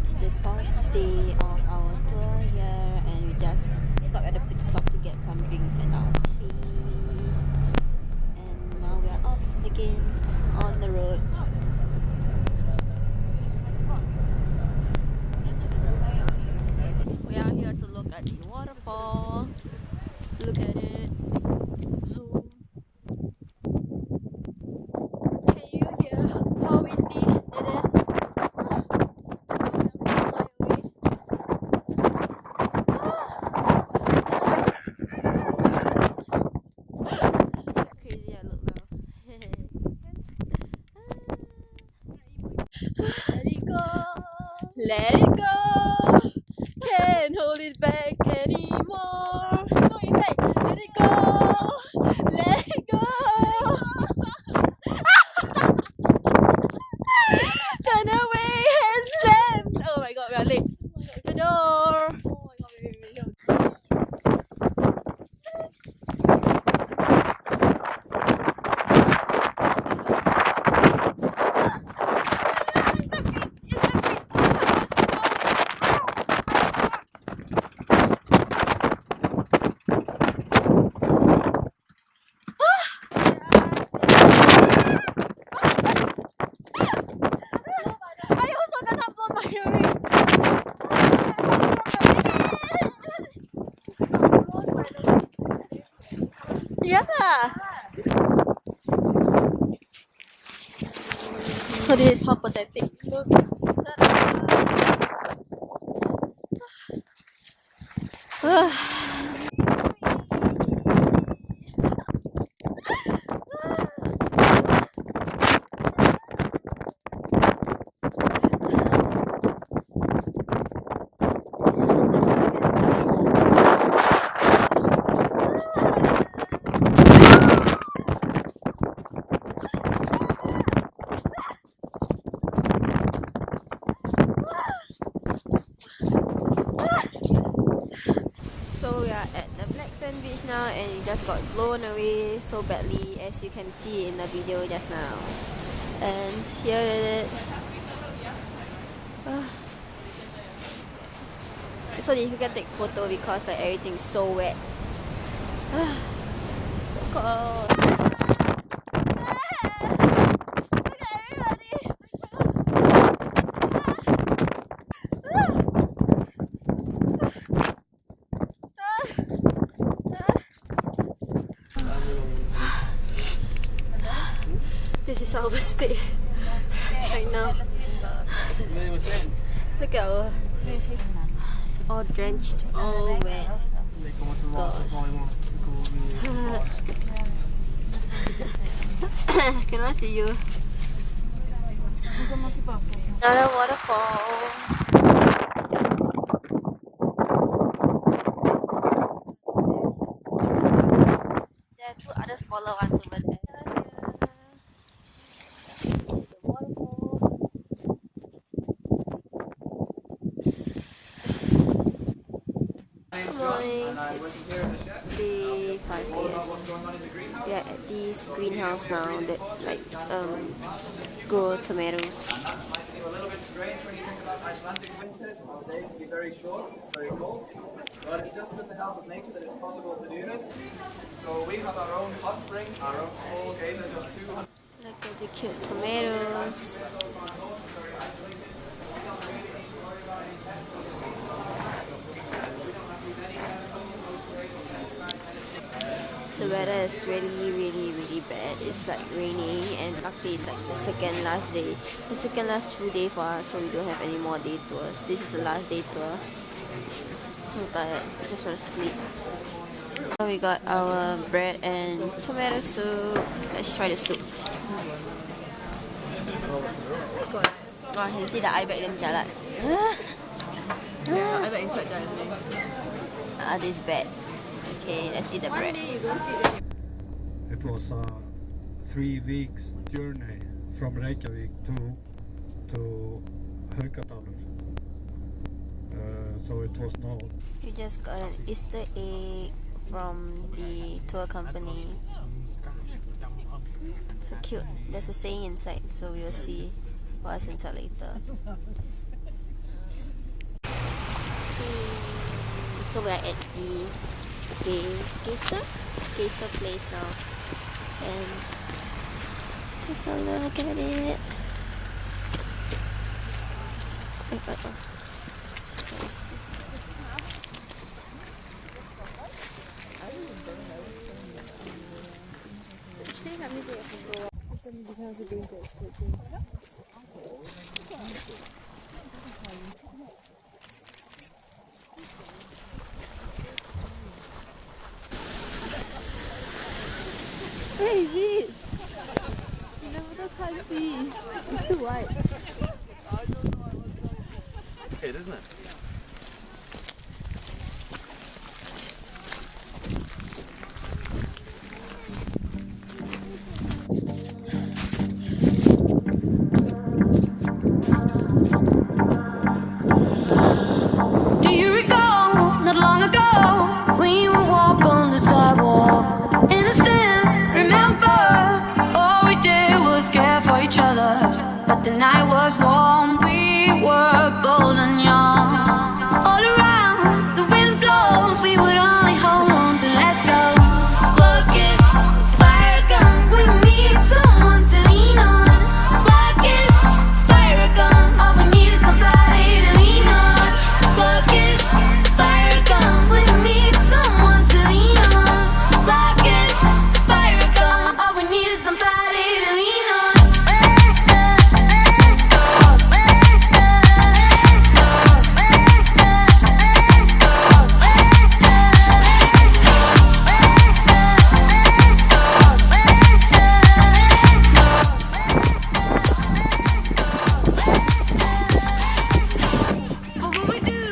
it's the fourth day of our tour here, and we just stopped at the pit stop to get some drinks and our coffee. And now we are off again on the road. We are here to look at the waterfall. Look at it. Zoom. Can you hear how windy it is? Crazy I look now. Let it go. Let it go. Can't hold it back anymore. No, in fact, let it go. Let it go. Turn away, hand slammed. Oh my god, we are late. The door. Oh my god, yeah. So this is how pathetic. Look. So we are at the black sand beach now, and we just got blown away so badly, as you can see in the video just now. And here it is. It's so difficult to take photo because like everything is so wet. So cold. Look at everybody. This is our stay right now. Look at our all drenched, all wet. God. Can I see you? Another waterfall. There are two other smaller ones over there. Good morning, it's day 5 years. We are at this greenhouse now that like grow tomatoes. Might seem a little bit strange when you think about Icelandic winters. Our days can be very short, it's very cold. But it's just with the help of nature that it's possible to do this. So we have our own hot spring, our own small geyser, just 200. Look at the cute tomatoes. The weather is really bad. It's like raining, and luckily it's like the second last day. The second last full day for us, so we don't have any more day tours. This is the last day tour. So tired, I just want to sleep. So we got our bread and tomato soup. Let's try the soup. Oh, you can see the eye bag them jalat. Yeah, I bet you quite done. This is bad. Okay, let's eat the bread. It was a 3 weeks journey from Reykjavik to Haukadalur. So it was not. You just got an Easter egg from the tour company. So cute. There's a saying inside, so we'll see what's inside later. So we're at the Geyser place now, and take a look at it. Oh. Where is it? You never can't see. It's too wide. Okay, isn't it? Do you recall, not long ago, when you would walk on the sidewalk? Innocent, remember, all we did was care for each other. But the night was warm, we were bold and young. All around, the wind blows, we would only hold on to let go. Blackest fire gun, we need someone to lean on. Blackest fire gun, all we need is somebody to lean on. Blackest fire gun, we need someone to lean on. Blackest fire gun, all we need is somebody to lean on. What will we do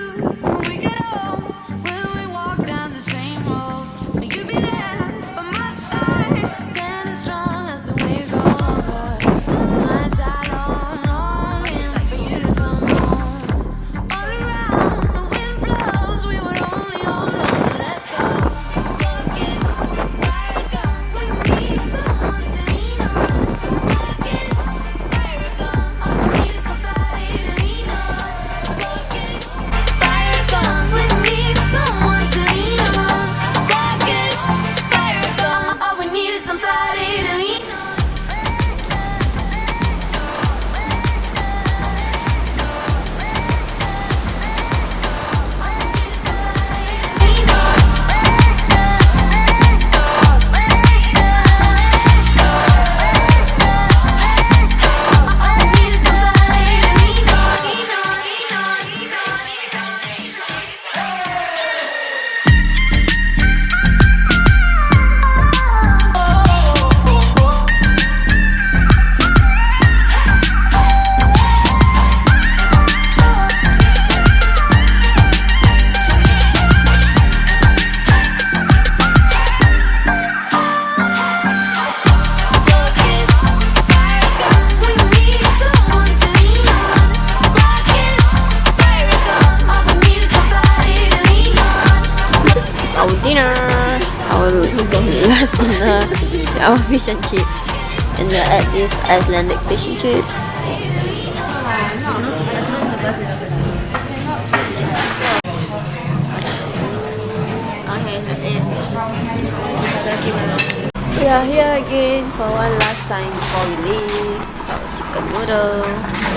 when we get old? Will we walk down the same road? Will you be there by my side, standing strong as the waves roll over? The nights are long, longing for you to come home. All around, the wind blows, we would only hold on to let go. Blackest fire gun, we need someone to lean on. Blackest fire gun, all we need is somebody to lean on. Blackest fire gun, we need someone to lean on. Blackest fire gun, all we need is somebody to lean on. Our dinner, our last dinner, our fish and chips, and we're at this Icelandic fish and chips. Okay, that's it. We are here again for one last time before we leave. Our chicken noodle.